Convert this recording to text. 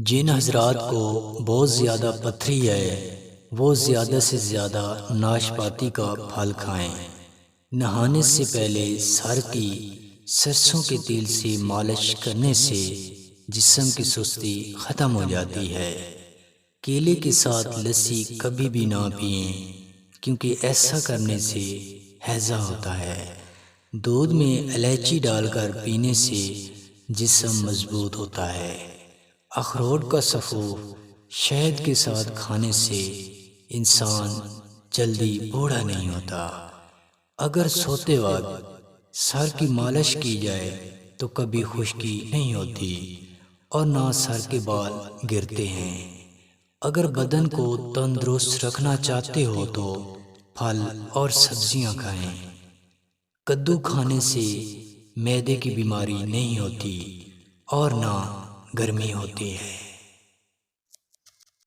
جن حضرات کو بہت زیادہ پتھری ہے وہ زیادہ سے زیادہ ناشپاتی کا پھل کھائیں۔ نہانے سے پہلے سر کی سرسوں کے تیل سے مالش کرنے سے جسم کی سستی ختم ہو جاتی ہے۔ کیلے کے ساتھ لسی کبھی بھی نہ پئیں کیونکہ ایسا کرنے سے ہیضہ ہوتا ہے۔ دودھ میں الائچی ڈال کر پینے سے جسم مضبوط ہوتا ہے۔ اخروٹ کا سفوف شہد کے ساتھ کھانے سے انسان جلدی بوڑھا نہیں ہوتا۔ اگر سوتے وقت سر کی مالش کی جائے تو کبھی خشکی نہیں ہوتی اور نہ سر کے بال گرتے ہیں۔ اگر بدن کو تندرست رکھنا چاہتے ہو تو پھل اور سبزیاں کھائیں۔ کدو کھانے سے معدے کی بیماری نہیں ہوتی اور نہ گرمی ہوتی ہے۔